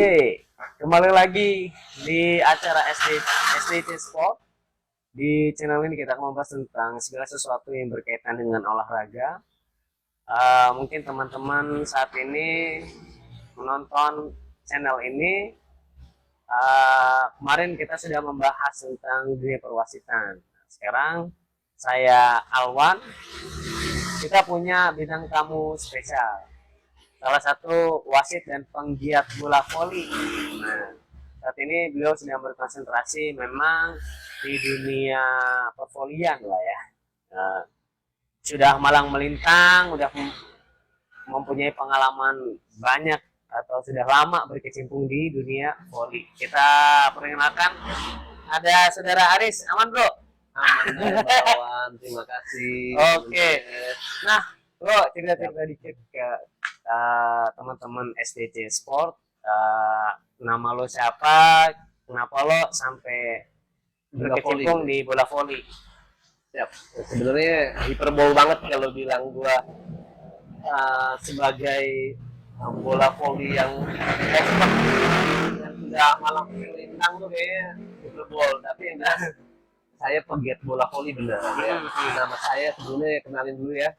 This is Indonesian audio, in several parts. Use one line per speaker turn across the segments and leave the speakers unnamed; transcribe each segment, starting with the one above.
Oke, kembali lagi di acara SDC Sport. Di channel ini kita akan membahas tentang segala sesuatu yang berkaitan dengan olahraga. Mungkin teman-teman saat ini menonton channel ini. Kemarin kita sudah membahas tentang dunia perwasitan. Sekarang saya Alwan. Kita punya bintang tamu spesial. Salah satu wasit dan penggiat bola voli. Nah, saat ini beliau sedang berkonsentrasi memang di dunia pervolian lah ya. Sudah malang melintang, sudah mempunyai pengalaman banyak atau sudah lama berkecimpung di dunia voli. Kita perkenalkan ada saudara Aris, aman bro?
Aman Bawan, terima kasih.
Oke. Nah, bro cerita-cerita dikit ke teman-teman SDC Sport. Nama lo siapa? Kenapa lo sampai berkecimpung di bola voli?
Siap. Sebenarnya hiperbol banget kalau bilang gua sebagai bola voli yang expert yang sudah malang melintang tuh kayaknya hiperbol. Tapi yang jelas saya pegiat bola voli benar. Ya. Nama saya sebelumnya kenalin dulu ya.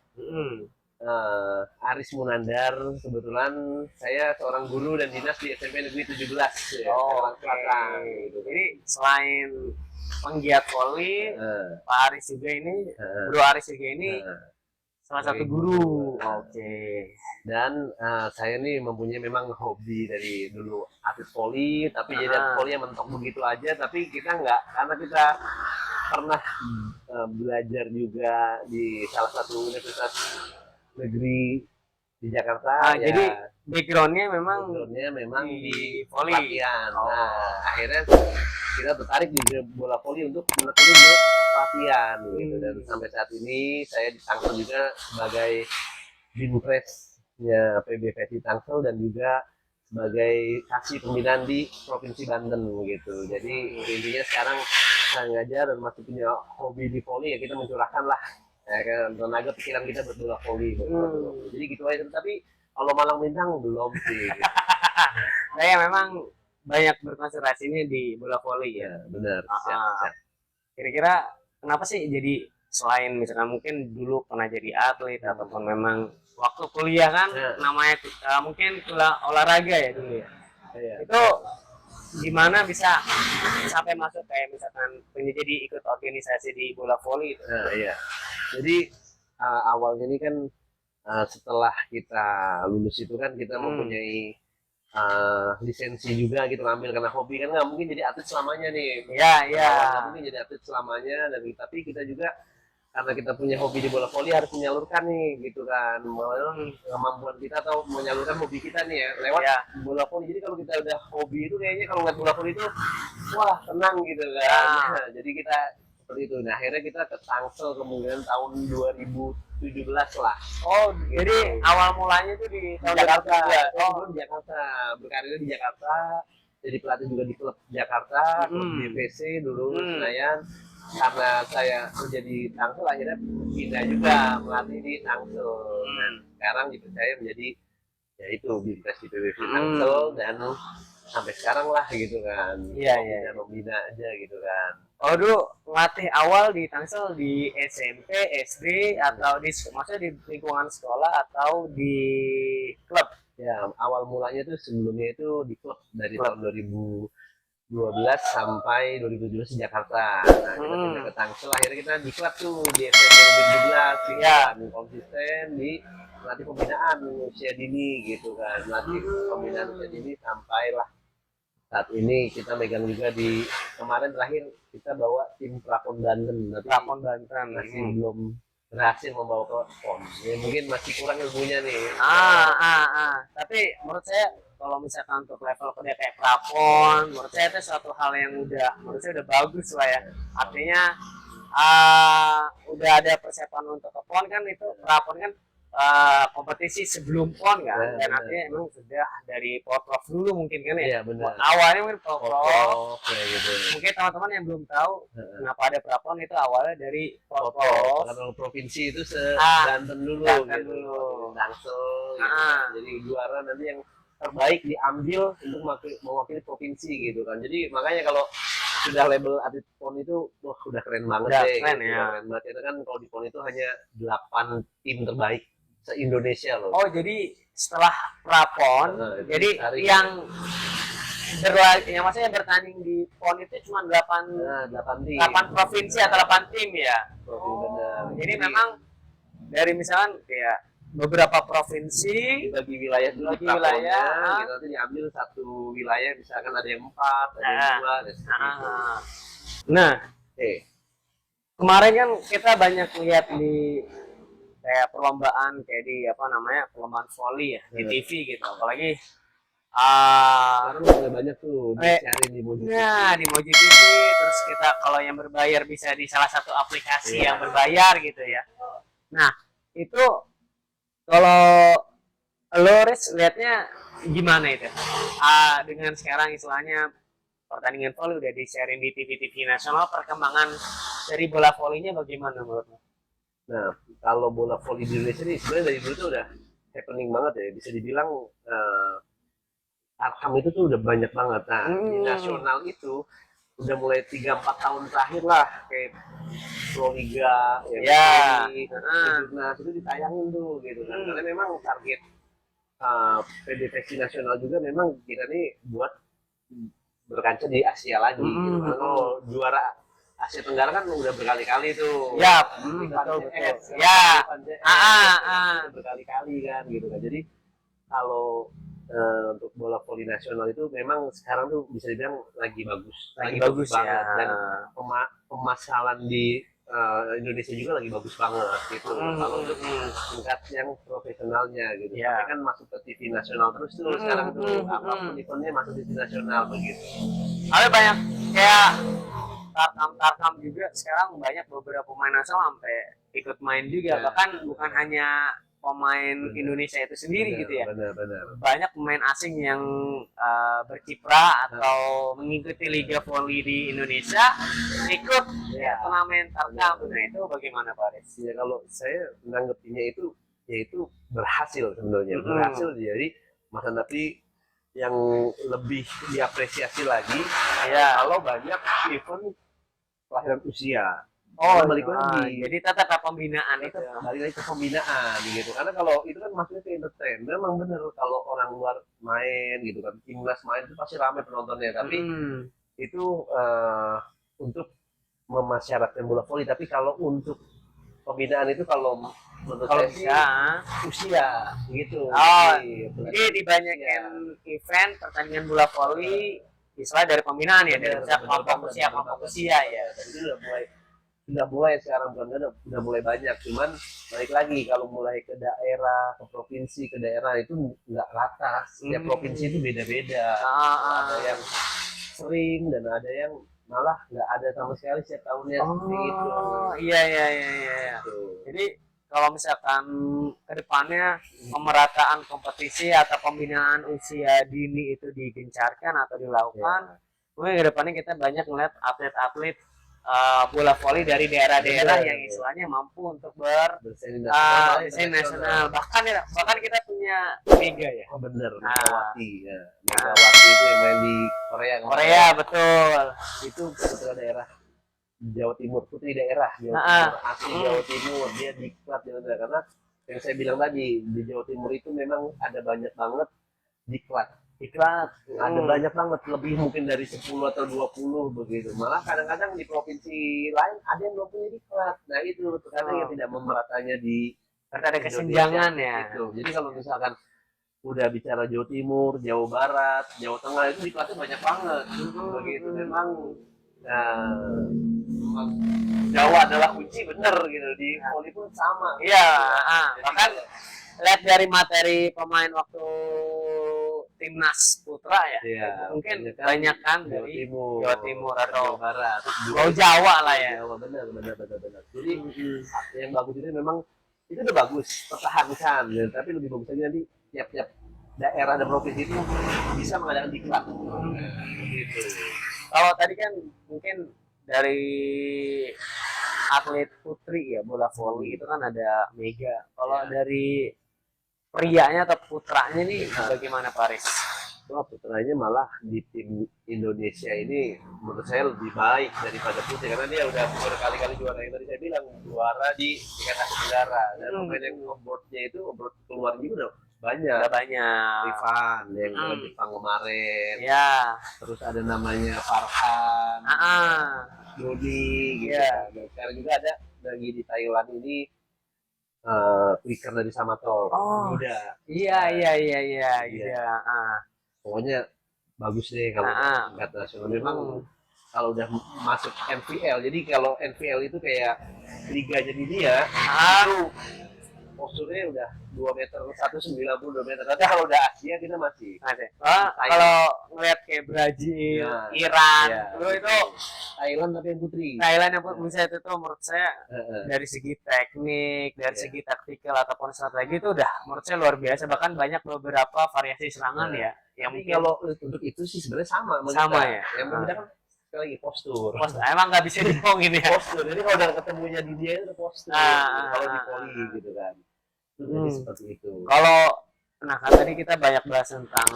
Aris Munandar, kebetulan saya seorang guru dan dinas di SMP Negeri 17 ya, Selatan.
Jadi selain penggiat voli, Pak Aris juga ini, Bro Aris juga ini salah satu guru. Oke.
Dan saya nih mempunyai memang hobi dari dulu atlet voli, tapi jadi atlet voli yang mentok begitu aja, tapi kita nggak, karena kita pernah belajar juga di salah satu universitas negeri di Jakarta. Ya,
jadi backgroundnya memang
di voli. Nah, akhirnya kita tertarik di bola voli untuk menekuni pelatihan gitu. Dan sampai saat ini saya di Tangsel juga sebagai Binpresnya PBVSI Tangsel dan juga sebagai saksi pembinaan di Provinsi Banten gitu. Jadi intinya sekarang saya ngajar dan masih punya hobi di voli, ya kita mencurahkan lah ya kan tenaga pikiran kita berbola voli. Jadi gitu aja. Tapi kalau malang melintang belum sih.
Saya memang banyak berkonsentrasinya di bola voli ya.
Benar.
Kira-kira kenapa sih jadi, selain misalkan mungkin dulu pernah jadi atlet ataupun memang waktu kuliah kan namanya mungkin olahraga ya dulu ya. Itu gimana bisa sampai masuk kayak misalkan jadi ikut organisasi di bola voli itu?
Jadi awalnya ini kan setelah kita lulus itu kan kita mempunyai lisensi juga gitu, ngambil karena hobi kan, nggak mungkin jadi atlet selamanya nih. Nggak mungkin jadi atlet selamanya, dan tapi kita juga karena kita punya hobi di bola voli harus menyalurkan nih gitu kan, kemampuan kita atau menyalurkan hobi kita nih ya lewat bola voli. Jadi kalau kita udah hobi itu kayaknya kalau ngeliat bola voli itu wah tenang gitu kan. Jadi kita seperti itu. Nah akhirnya kita ke Tangsel kemudian tahun 2017 lah.
Jadi awal mulanya itu di
Jakarta. Di Jakarta, berkarir di Jakarta, jadi pelatih juga di klub Jakarta, klub DVC dulu Senayan. Karena saya kerja di Tangsel akhirnya pindah juga melatih di Tangsel, dan sekarang dipercaya menjadi ya itu Binpres di PBV Tangsel, dan sampai sekarang lah gitu kan. Membina aja gitu kan.
Dulu melatih awal di Tangsel di SMP, SD atau maksudnya di lingkungan sekolah atau di klub?
Ya, awal mulanya tuh sebelumnya itu di klub dari tahun 2012 sampai 2017 di Jakarta. Nah, kita pindah ke Tangsel, akhirnya kita di klub tuh di SMP 2017 dan konsisten di melatih pembinaan usia dini gitu kan. Melatih pembinaan usia dini sampailah saat ini kita megang juga di kemarin terakhir kita bawa tim Prapon Banten. Masih belum berhasil membawa ke PON. Ya, mungkin masih kurang ilmunya nih.
Tapi menurut saya kalau misalkan untuk level kerja kayak Prapon, menurut saya itu suatu hal yang menurut saya udah bagus lah ya. Artinya udah ada persiapan untuk ke PON kan, itu Prapon kan kompetisi sebelum PON kan, dan artinya emang sudah dari Porprov dulu mungkin kan ya. Awalnya mungkin Porprov gitu. Mungkin teman-teman yang belum tahu kenapa ada Prapon, itu awalnya dari Porprov.
Kalau provinsi itu Banten dulu gitu. Tangsel. Jadi juara nanti yang terbaik diambil untuk mewakili provinsi gitu kan. Jadi makanya kalau sudah label atlet PON itu wah udah keren banget
Udah
deh
keren
gitu.
ya.
Udah keren banget. Itu kan kalau di PON itu hanya 8 tim terbaik se-Indonesia loh.
Oh, jadi setelah prapon,
Itu
jadi
disaring.
yang yang maksudnya bertanding di PON itu cuma 8
8 tim.
8 provinsi atau 8 tim ya.
Benar.
Jadi memang dari misalkan kayak beberapa provinsi
bagi wilayah dulu
bagi
praponnya,
wilayah,
gitu, nanti diambil satu wilayah misalkan ada yang 4, ada yang 2, dan seperti itu.
Nah,
Oke.
kemarin kan kita banyak lihat di kayak perlombaan kayak di apa namanya perlombaan volley ya di TV gitu, apalagi
Sekarang udah banyak tuh disiarin di Moji TV.
nah di Moji TV, terus kita kalau yang berbayar bisa di salah satu aplikasi yang berbayar gitu ya. Nah itu kalau lo Riz lihatnya gimana itu? Dengan sekarang istilahnya pertandingan volley udah di-sharing di TV-TV nasional, perkembangan dari bola volley-nya bagaimana menurut lo?
Nah, kalau bola voli di Indonesia ini sebenarnya dari dulu tuh udah happening banget ya. Bisa dibilang Arkham itu tuh udah banyak banget. Nah, di nasional itu udah mulai 3-4 tahun terakhir lah kayak Proliga, Jurnas itu ditayangin tuh gitu kan. Karena memang target PDVC nasional juga memang kita nih buat berkaca di Asia lagi gitu. Karena kalau juara Asia Tenggara kan udah berkali-kali tuh.
Ya, betul. Ya,
berkali-kali kan gitu kan. Jadi kalau untuk bola voli nasional itu memang sekarang tuh bisa dibilang lagi bagus
ya.
banget. Dan pemasaran di Indonesia juga lagi bagus banget gitu. Kalau untuk tingkat yang profesionalnya gitu. Tapi kan masuk ke TV nasional terus tuh sekarang tuh apapun eventnya masuk di TV nasional begitu.
Ada banyak kayak tarkam juga sekarang banyak beberapa pemain nasional sampai ikut main juga, bahkan bukan hanya pemain Indonesia itu sendiri gitu ya.
Benar.
Banyak pemain asing yang berkiprah atau mengikuti liga voli di Indonesia ikut turnamen tarkam. Nah itu bagaimana Pak Aris?
Ya kalau saya menanggapinya itu yaitu berhasil sebenarnya. Berhasil jadi masa nanti yang lebih diapresiasi lagi kalau banyak event kelahiran usia. Balik lagi.
Jadi tetap pembinaan itu.
Balik lagi ke pembinaan gitu. Karena kalau itu kan maksudnya ke entertain. Memang bener kalau orang luar main gitu kan, timnas main itu pasti ramai penontonnya. Tapi itu untuk memasyarakatkan bola voli. Tapi kalau untuk pembinaan itu kalau menurut saya usia gitu.
Jadi dibanyakin event pertandingan bola voli istilah dari pembinaan ya, dari kelompok usia ya.
Jadi udah mulai sekarang udah mulai banyak. Cuman balik lagi kalau mulai ke daerah, ke provinsi, ke daerah itu nggak rata. Setiap provinsi itu beda-beda. Ada yang sering dan ada yang malah nggak ada sama sekali setiap tahunnya seperti itu.
Iya. Jadi kalau misalkan kedepannya pemerataan kompetisi atau pembinaan usia dini itu digencarkan atau dilakukan, mungkin kedepannya kita banyak melihat atlet-atlet bola voli dari daerah-daerah yang istilahnya mampu untuk bersaing nasional. Bahkan kita punya Mega ya.
Bener, Megawati ya. Megawati itu yang main di Korea.
Betul.
Itu putra daerah Jawa Timur, putri daerah Jawa Timur, asli Jawa Timur. Dia diklat karena yang saya bilang tadi di Jawa Timur itu memang ada banyak banget diklat. Ada banyak banget, lebih mungkin dari 10 atau 20 begitu. Malah kadang-kadang di provinsi lain ada yang belum punya diklat. Nah itu karena yang tidak memeratanya di
karena ada kesenjangan ya.
Gitu. Jadi kalau misalkan udah bicara Jawa Timur, Jawa Barat, Jawa Tengah itu diklatnya banyak banget. Begitu memang Jawa adalah kunci bener gitu, di voli pun sama.
Iya, bahkan lihat dari materi pemain waktu timnas putra ya, mungkin banyak kan dari Jawa Timur atau
Barat,
Jawa lah ya.
Jawa benar. Jadi yang bagus itu memang itu udah bagus, pertahankan. Tapi lebih bagus lagi nanti tiap-tiap daerah dan provinsi itu bisa mengadakan diklat. Gitu.
Kalau tadi kan mungkin dari atlet putri ya bola voli itu kan ada Mega. Kalau dari prianya atau putranya nih bagaimana Pak Aris?
Wah, putranya malah di tim Indonesia ini menurut saya lebih baik daripada putri karena dia udah berkali-kali juara yang tadi saya bilang juara di tingkat Asia Tenggara dan pemain yang abroadnya itu abroad keluar juga udah banyak.
Udah banyak.
Rifan yang ke Jepang kemarin.
Ya.
Terus ada namanya Farhan, Doni gitu.
Ya.
Dan sekarang juga ada lagi di Thailand ini Quicker dari Samator.
Oh.
Muda.
Iya.
Pokoknya bagus deh kalau tingkat nasional. Memang kalau udah masuk NPL, jadi kalau NPL itu kayak liganya di dia, itu posturnya udah 2 meter, 192 meter. Tapi kalau udah Asia kita masih.
Kalau ngeliat kayak Brazil, Iran, itu
Thailand tapi yang putri.
Thailand yang bisa itu tuh menurut saya dari segi teknik, dari segi taktikal ataupun strategi itu udah menurut saya luar biasa. Bahkan banyak beberapa variasi serangan ya. Yang mungkin
kalau untuk itu sih sebenarnya sama.
Sama ya.
Yang berbeda kan lagi postur.
Emang nggak bisa dibohongin ya.
Postur. Jadi kalau udah ketemunya di dia itu postur. Kalau di volley gitu kan. Jadi seperti itu.
Kalau nah kan tadi kita banyak bahas tentang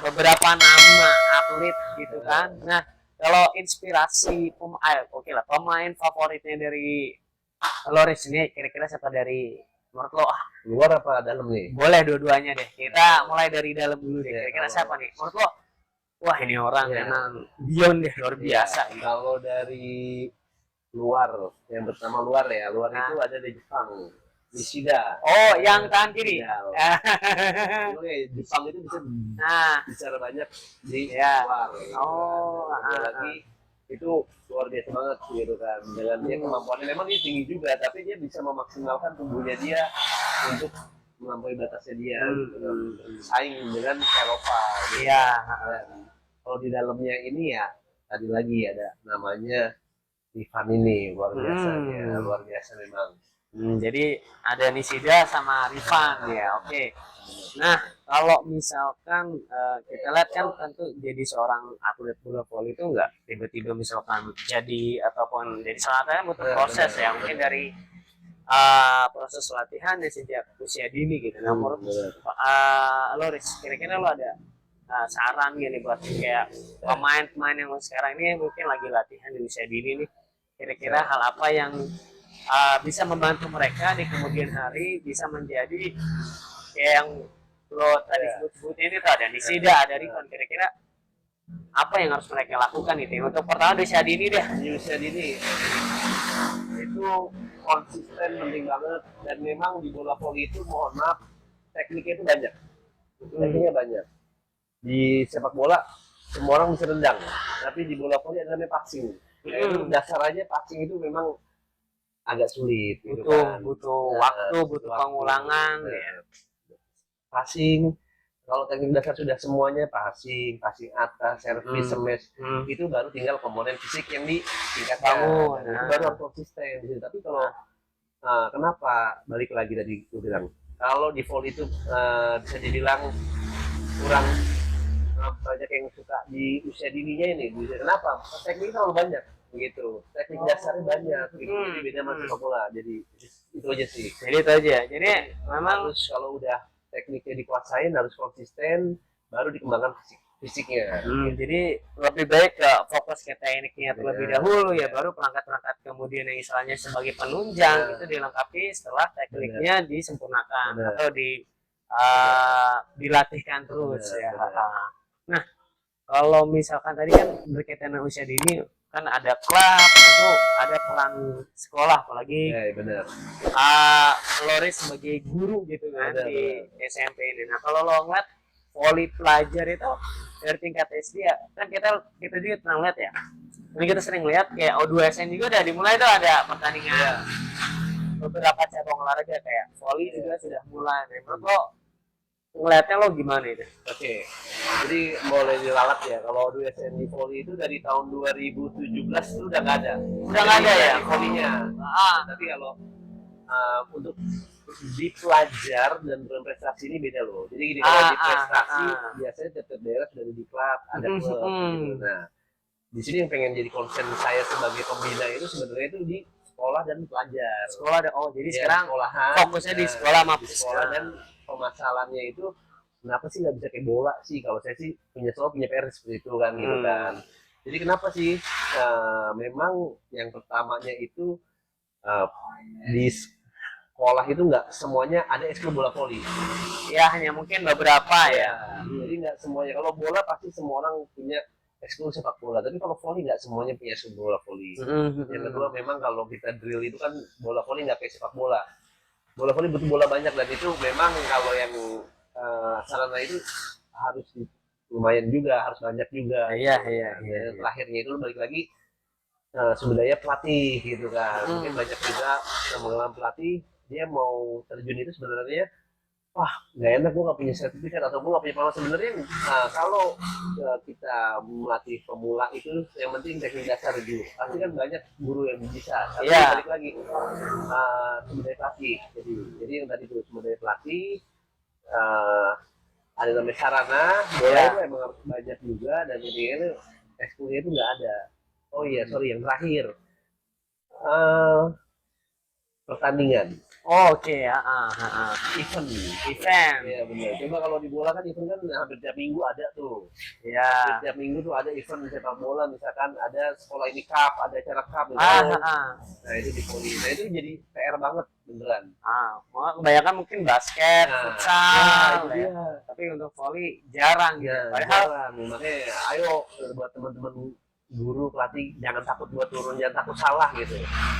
beberapa nama atlet gitu kan. Nah kalau inspirasi pemain favoritnya dari Loris ini kira-kira siapa dari menurut lo?
Luar apa dalam nih?
Boleh dua-duanya deh. Kita mulai dari dalam dulu deh. Kira-kira siapa nih? Menurut lo? Wah ini orang memang beyond deh, luar biasa.
Kalau dari luar, yang pertama luar itu ada di Jepang. Nishida.
Oh, yang tangan kiri.
Jepang itu bisa bicara banyak di luar. Lagi itu luar biasa banget gitu kan. Dengan dia kemampuannya memang dia tinggi juga, tapi dia bisa memaksimalkan tubuhnya dia untuk melampaui batasnya dia. Saing dengan Eropa.
Iya.
Kalau di dalamnya ini ya tadi lagi ada namanya Rifan ini luar biasa luar biasa memang.
Jadi ada Nishida sama Rifan ya, oke. Nah kalau misalkan kita lihat kan tentu jadi seorang atlet bola voli itu nggak tiba-tiba misalkan jadi ataupun jadi selatih butuh proses ya, mungkin dari proses latihan ya sejak usia dini gitu. Nah menurut Loris kira-kira lo ada saran gini buat kayak pemain-pemain yang sekarang ini mungkin lagi latihan di usia dini nih, kira-kira hal apa yang bisa membantu mereka di kemudian hari bisa menjadi kayak yang lo tadi sebut ini tuh ada Nishida, ada Rifan, kira-kira apa yang harus mereka lakukan itu untuk pertama di usia dini deh.
Di usia dini itu konsisten penting banget, dan memang di bola voli itu mohon maaf tekniknya itu banyak. Tekniknya banyak. Di sepak bola semua orang bisa rendang, tapi di bola voli ada namanya passing. Itu dasar aja passing itu memang agak sulit.
Butuh waktu, butuh pengulangan.
Passing, kalau teknik dasar sudah semuanya passing atas, servis, smash, itu baru tinggal komponen fisik yang ditingkatkan. Itu baru harus konsisten. Tapi kalau kenapa balik lagi tadi gue bilang, kalau di volley itu bisa dibilang kurang banyak yang suka di usia dininya ini. Kenapa? Teknik terlalu banyak begitu, teknik dasarnya banyak gitu. Jadi beda sama sepak bola. Jadi itu aja sih.
Jadi memang
harus kalau udah tekniknya dikuasain harus konsisten, baru dikembangkan fisiknya.
Jadi lebih baik ke fokus ke tekniknya terlebih dahulu ya, baru perangkat-perangkat kemudian yang istilahnya sebagai penunjang itu dilengkapi setelah tekniknya disempurnakan atau dilatihkan terus ya. Nah kalau misalkan tadi kan berkaitan dengan usia dini kan ada klub, tentu ada peran sekolah, apalagi Loris sebagai guru gitu kan di SMP ini. Nah kalau lo ngeliat voli pelajar itu dari tingkat SD ya, kan kita juga pernah lihat ya, ini kita sering lihat kayak O2SN juga udah dimulai tuh ada pertandingan beberapa cabang olahraga kayak voli juga sudah mulai. Menurut lo ngeliatnya lo gimana itu?
Oke, jadi boleh diralat ya, kalau O2SN di voli itu dari tahun 2017 itu udah nggak ada.
Udah nggak ada ya
volinya. Tapi kalau untuk di pelajar dan berprestasi ini beda loh. Jadi gini, kalau di prestasi biasanya tiap daerah sudah di klub, ada klub. Nah, di sini yang pengen jadi concern saya sebagai pembina itu sebenarnya itu di sekolah dan pelajar.
Sekolah ada, jadi sekarang
sekolahan,
fokusnya di sekolah
dan permasalahannya itu kenapa sih nggak bisa kayak bola sih? Kalau saya sih selalu punya PR seperti itu kan, gitu kan. Jadi kenapa sih? Memang yang pertamanya itu di sekolah itu nggak semuanya ada ekskul bola voli.
Ya hanya mungkin beberapa ya.
Jadi nggak semuanya. Kalau bola pasti semua orang punya ekskul sepak bola. Tapi kalau voli nggak semuanya punya ekskul bola voli. Yang kedua memang kalau kita drill itu kan bola voli nggak kayak sepak bola. Bola voli butuh bola banyak dan itu memang kalau yang sarana itu harus lumayan juga, harus banyak juga.
Iya.
Terakhirnya itu balik lagi sumber daya pelatih gitu kan. Mungkin banyak juga yang mengalami pelatih dia mau terjun itu sebenarnya wah nggak enak, gue nggak punya sertifikat atau gue nggak punya pengalaman. Sebenarnya kalau kita melatih pemula itu yang penting teknik dasar dulu. Pasti kan banyak guru yang bisa. Tapi balik lagi sumber daya pelatih. Jadi yang tadi itu sumber daya pelatih, ada namanya sarana, bola itu emang harus banyak juga dan ini ekskulnya itu nggak ada. Oh iya sorry, yang terakhir pertandingan.
Oke ya.
Event.
Event.
Iya benar. Coba kalau di bola kan event kan hampir tiap minggu ada tuh.
Ya.
Hampir tiap minggu tuh ada event sepak bola, misalkan ada sekolah ini cup, ada acara cup gitu. Nah itu di voli. Nah itu jadi PR banget beneran.
Kebanyakan mungkin basket, futsal,
ya.
Tapi untuk voli jarang gitu.
Padahal makanya ayo buat teman-teman guru pelatih jangan takut buat turun, jangan takut salah gitu.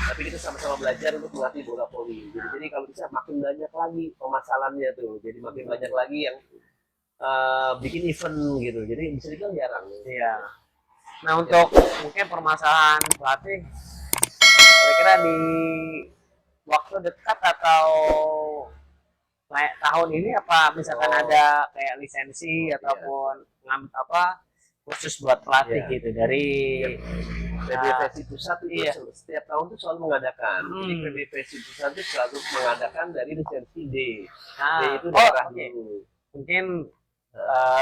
Tapi kita sama-sama belajar untuk melatih bola voli. Jadi kalau bisa makin banyak lagi permasalahannya tuh. Jadi makin banyak lagi yang bikin event gitu. Jadi bisa dibilang jarang.
Iya. Nah untuk mungkin permasalahan pelatih, kira-kira di waktu dekat atau kayak tahun ini apa misalkan ada kayak lisensi ataupun khusus buat pelatih gitu dari
PBVSI pusat itu setiap tahun tuh selalu mengadakan. Jadi PBVSI pusat itu selalu mengadakan dari lisensi D. D itu daerah dulu.
Mungkin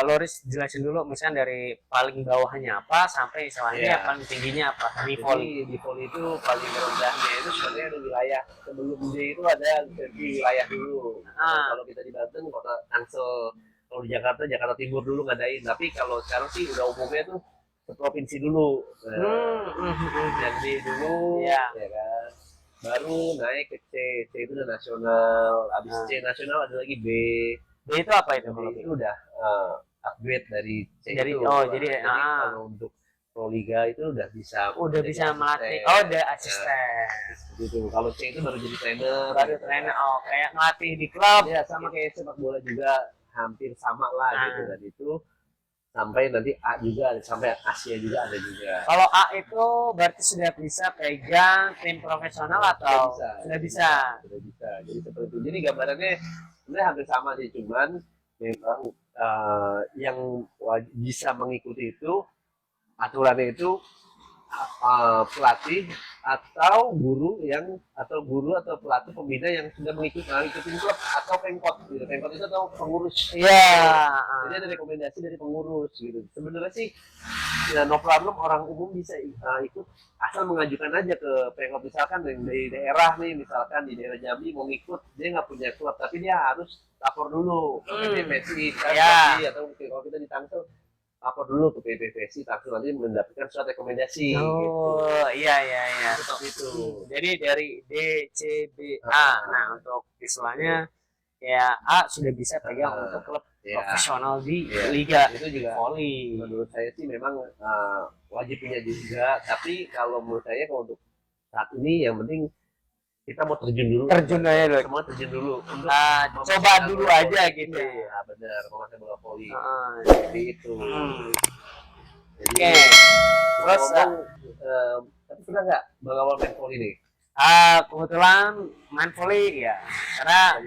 Loris jelasin dulu misalnya dari paling bawahnya apa sampai istilahnya paling tingginya apa di voli.
Di voli itu paling rendahnya itu sebenarnya ada wilayah sebelum D itu ada lisensi wilayah dulu. Kalau kita di Banten, kota Tangsel. Kalau di Jakarta Timur dulu ngadain. Tapi kalau sekarang sih udah umumnya tuh provinsi dulu. Jadi dulu ya kan. Baru naik ke C. C itu udah nasional. Habis C nasional ada lagi B.
B itu apa itu?
B itu udah upgrade dari C
dari,
itu.
Jadi
kalau untuk Proliga itu udah bisa
melatih. Udah asisten.
Gitu. Kalau C itu baru jadi trainer.
Kayak ngelatih di klub.
Ya sama kayak sepak bola juga hampir sama lah gitu. Dan itu sampai nanti A juga, sampai Asia juga ada juga.
Kalau A itu berarti sudah bisa pegang tim profesional atau sudah bisa.
Jadi seperti itu. Jadi gambarannya sebenarnya hampir sama sih, cuman memang yang bisa mengikuti itu aturannya itu pelatih atau guru atau pelatih pembina yang sudah mengikuti klub atau pengkot gitu. Pengkot itu atau pengurus. Jadi ada rekomendasi dari pengurus gitu. Sebenarnya sih no problem, orang umum bisa ikut asal mengajukan aja ke pengkot. Misalkan dari daerah nih, misalkan di daerah Jambi mau ngikut, dia nggak punya klub tapi dia harus lapor dulu ke PBVSI atau kalau kita di Tangsel lapor dulu ke PBVSI, Tangsel nanti mendapatkan surat rekomendasi.
Iya.
Seperti itu.
Jadi dari D, C, B, A. Nah untuk istilahnya ya A sudah bisa pegang untuk klub profesional di liga.
Itu juga
voli.
Menurut saya sih memang wajib punya juga. Tapi kalau menurut saya kalau untuk saat ini yang penting kita mau terjun dulu. Semua terjun dulu.
Coba dulu aja gitu.
Iya benar, menguasai bola voli.
Jadi
itu.
Oke. Terus
tapi pernah nggak Bang Awal main voli nih?
Kebetulan main voli ya. Karena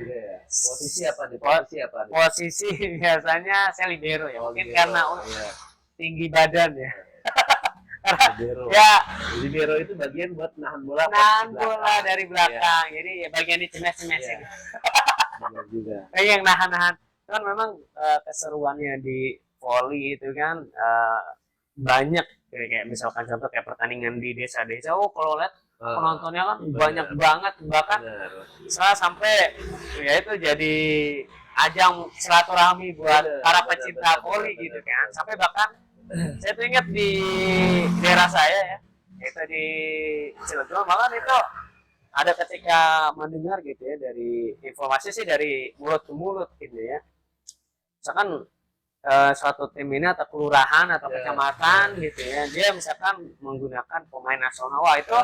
posisi apa nih?
Posisi biasanya saya libero ya. Mungkin karena tinggi badan ya.
Libero itu bagian buat nahan bola
dari belakang. Jadi ya bagian di cemes-cemesin.
Benar juga.
Yang nahan-nahan kan memang keseruannya di voli itu kan banyak kayak misalkan contoh kayak pertandingan di desa-desa. Kalau lihat penontonnya kan banyak banget, bahkan sampai ya itu jadi ajang silaturahmi buat
Bener,
para
bener,
pecinta
bener,
voli
bener,
gitu
bener,
kan.
bener.
Sampai bahkan saya tuh ingat di daerah saya ya, itu di Cilegon, malah itu ada ketika mendengar gitu ya, dari informasi sih dari mulut ke mulut gitu ya, misalkan suatu tim ini atau kelurahan atau
Ya,
kecamatan gitu ya, dia misalkan menggunakan pemain nasional, wah itu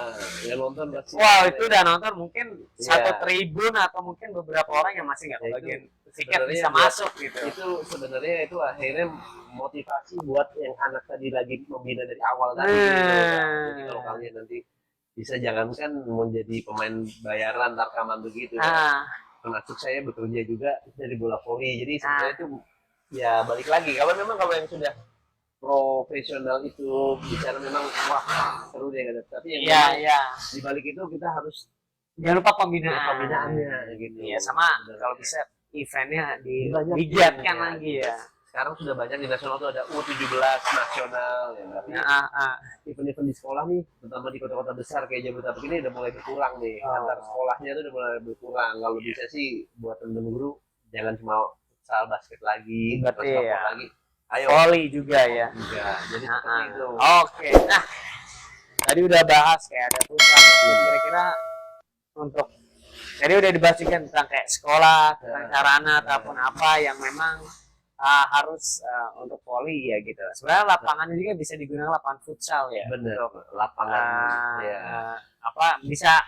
yang nonton pasti
wow,
ramai.
itu udah nonton mungkin
Iya.
1 tribun atau mungkin beberapa orang yang masih nggak
Ya, itu
kebagian tiket
sebenarnya
bisa
buat-
masuk gitu.
Itu sebenarnya itu akhirnya motivasi buat yang anak tadi lagi membina dari awal tadi gitu. Jadi kalau kalian nanti bisa jangankan menjadi pemain bayaran rekaman begitu ya.
Nah,
Termasuk saya bekerja juga dari bola voli. Jadi sebenarnya itu ya balik lagi. Kalau memang kalau yang sudah profesional itu bicara memang wah seru deh gitu. Tapi yang
iya
memang
iya.
di balik itu kita harus
Jangan lupa pembinaan.
pembinaannya gitu.
Iya, sama
Sebenarnya.
kalau bisa eventnya
Banyak
digiatkan
ya.
lagi ya.
Sekarang sudah banyak di nasional tuh ada U17 nasional ya. Tapi event-event di sekolah nih, terutama di kota-kota besar kayak Jabodetabek ini udah mulai berkurang nih.
Oh.
Antar sekolahnya tuh udah mulai berkurang. Kalau bisa sih buat temen-temen guru jangan cuma futsal basket lagi,
Berarti
terus
ya.
lagi. Ayo.
Voli juga ya.
Juga. Jadi seperti itu.
Oke, nah tadi udah bahas kayak ada futsal. Kira-kira untuk jadi udah dibahas juga tentang kayak sekolah, tentang sarana ataupun apa yang memang harus untuk voli ya gitu. Sebenarnya lapangannya juga bisa digunakan lapangan futsal ya.
Bener.
Untuk,
Lapangan ya.
apa bisa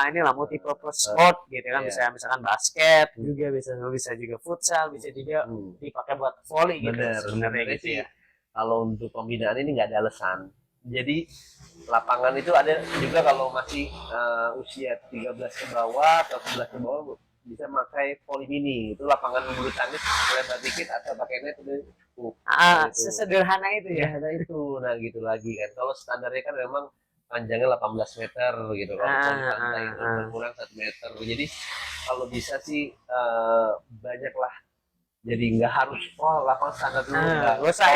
inilah multi purpose sport gitu kan, bisa misalkan basket juga bisa juga futsal, bisa juga dipakai buat voli gitu.
Bener.
Sebenarnya gitu
sih
ya.
kalau untuk pembinaan ini nggak ada alasan. Jadi lapangan itu ada juga kalau masih usia 13 ke bawah atau 11 ke bawah bisa pakai voli mini. Itu lapangan bulu tangkis lebar dikit atau pakai net udah cukup.
Sesederhana itu ya.
Nah itu, nah gitu lagi kan. Kalau standarnya kan memang panjangnya 18 meter gitu. Kalau voli pantai itu kurang 1 meter. Jadi kalau bisa sih banyak lah. Jadi nggak harus lapangan standar dulu.
Nggak usah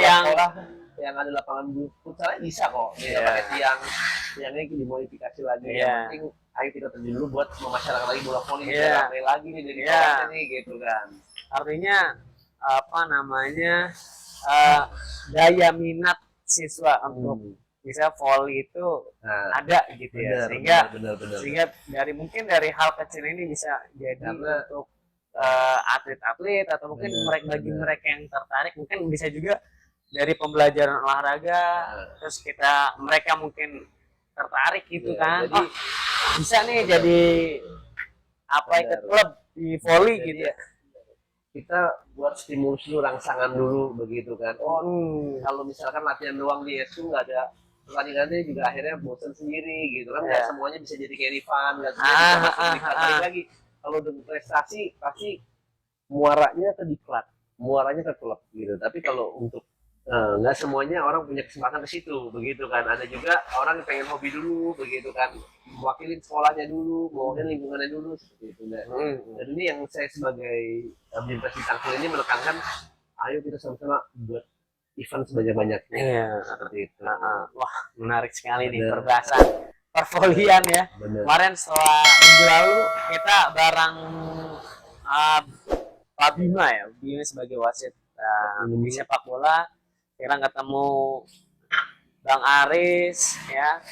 yang ada lapangan futsalnya bisa kok. Bisa pakai tiangnya dimodifikasi lagi. Yang penting ayo kita terjun dulu buat memasyarakatan lagi bola voli biar ramai lagi nih dari sekolahnya nih gitu kan.
Artinya apa namanya daya minat siswa untuk bisa voli itu ada gitu ya, sehingga dari hal kecil ini bisa jadi untuk atlet-atlet atau mungkin mereka yang tertarik, mungkin bisa juga dari pembelajaran olahraga, terus mereka mungkin tertarik gitu kan, jadi, bisa nih jadi ikut klub di voli gitu ya.
Kita buat stimulus dulu, rangsangan dulu begitu kan. Kalau misalkan latihan doang di SU nggak ada pertandingannya juga akhirnya bosan sendiri gitu kan. Nggak semuanya bisa jadi kayak Rifan, nggak semuanya bisa masuk di balik lagi. Kalau udah prestasi pasti muaranya ke diklat, muaranya ke klub gitu. Tapi kalau untuk nggak semuanya orang punya kesempatan ke situ begitu kan. Ada juga orang yang pengen hobi dulu begitu kan, mewakilin sekolahnya dulu, mewakilin lingkungannya dulu seperti itu. Dan ini yang saya sebagai administrasi Tangsel ini menekankan, ayo kita sama-sama buat event sebanyak-banyaknya seperti itu.
Wah, menarik sekali nih perbahasan pervolian ya. Kemarin setelah minggu lalu kita bareng Pak Bima ya, Bima sebagai wasit di sepak bola. Kita ketemu Bang Aris ya,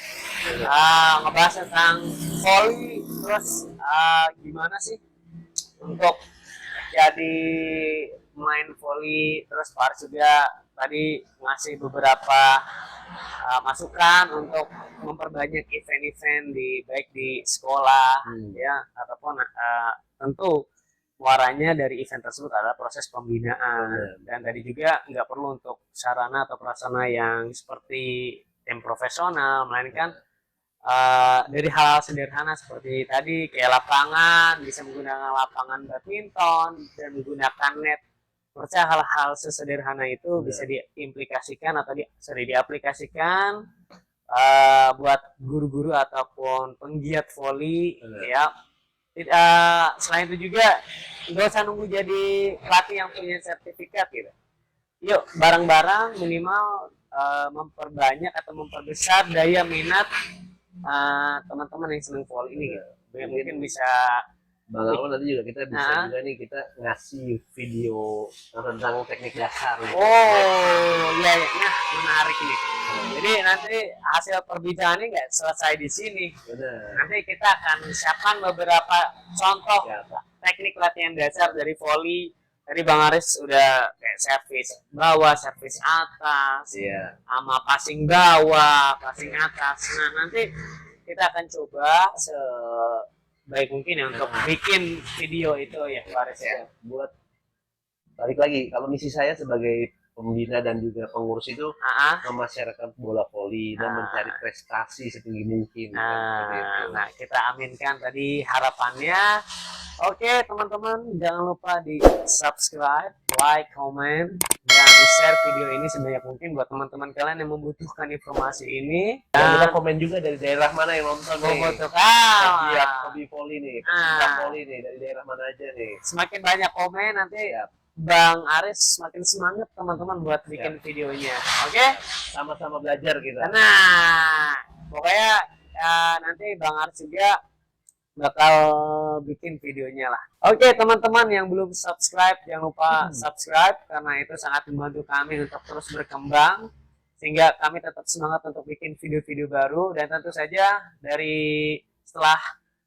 ngebahas tentang voli, terus gimana sih untuk jadi main voli. Terus Pak Aris juga tadi ngasih beberapa masukan untuk memperbanyak event-event baik di sekolah ya, ataupun tentu muaranya dari event tersebut adalah proses pembinaan. Dan tadi juga nggak perlu untuk sarana atau prasarana yang seperti tim profesional, melainkan dari hal-hal sederhana seperti tadi kayak lapangan, bisa menggunakan lapangan badminton dan menggunakan net. Percaya hal-hal sesederhana itu bisa diimplikasikan atau sering diaplikasikan buat guru-guru ataupun penggiat voli ya. Selain itu juga nggak usah nunggu jadi pelatih yang punya sertifikat gitu. Yuk bareng-bareng minimal memperbanyak atau memperbesar daya minat teman-teman yang senang voli ini gitu. Mungkin bisa
Bang Alwan nanti juga kita bisa
Nah.
juga nih kita ngasih video tentang teknik dasar nih.
Oh iya, iya. Nah, menarik nih. Jadi nanti hasil perbincangan ini nggak selesai di sini.
Benar.
Nanti kita akan siapkan beberapa contoh
Ya,
teknik latihan dasar dari volley. Tadi Bang Aris udah kayak servis bawah, servis atas,
iya.
sama passing bawah, passing atas. Nah, nanti kita akan coba sebaik mungkin ya untuk bikin video itu ya, Bang Aris ya.
Buat balik lagi, kalau misi saya sebagai pembina dan juga pengurus itu
Ah,
memasyarakat bola voli dan
Ah.
mencari prestasi setinggi mungkin. kan, seperti itu.
nah, kita aminkan tadi harapannya. Oke, teman-teman, jangan lupa di subscribe, like, comment, dan share video ini sebanyak mungkin buat teman-teman kalian yang membutuhkan informasi ini.
Dan kita
Dan
komen juga dari daerah mana yang nonton nih.
membutuhkan
Iya, hobi voli nih, pecinta voli nih, dari daerah mana aja nih.
semakin banyak komen nanti
Siap.
Bang Aris semakin semangat teman-teman buat bikin videonya. Oke?
Sama-sama belajar kita.
Nah, pokoknya nanti Bang Aris juga bakal bikin videonya lah. Oke, teman-teman yang belum subscribe jangan lupa subscribe karena itu sangat membantu kami untuk terus berkembang sehingga kami tetap semangat untuk bikin video-video baru. Dan tentu saja dari setelah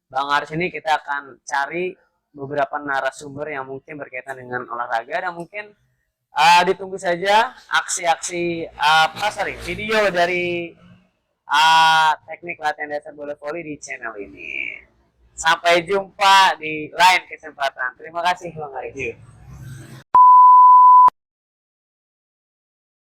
Bang Aris ini kita akan cari beberapa narasumber yang mungkin berkaitan dengan olahraga dan mungkin ditunggu saja aksi-aksi video dari teknik latihan dasar bola voli di channel ini. Sampai jumpa di lain kesempatan. Terima kasih Bang Aris.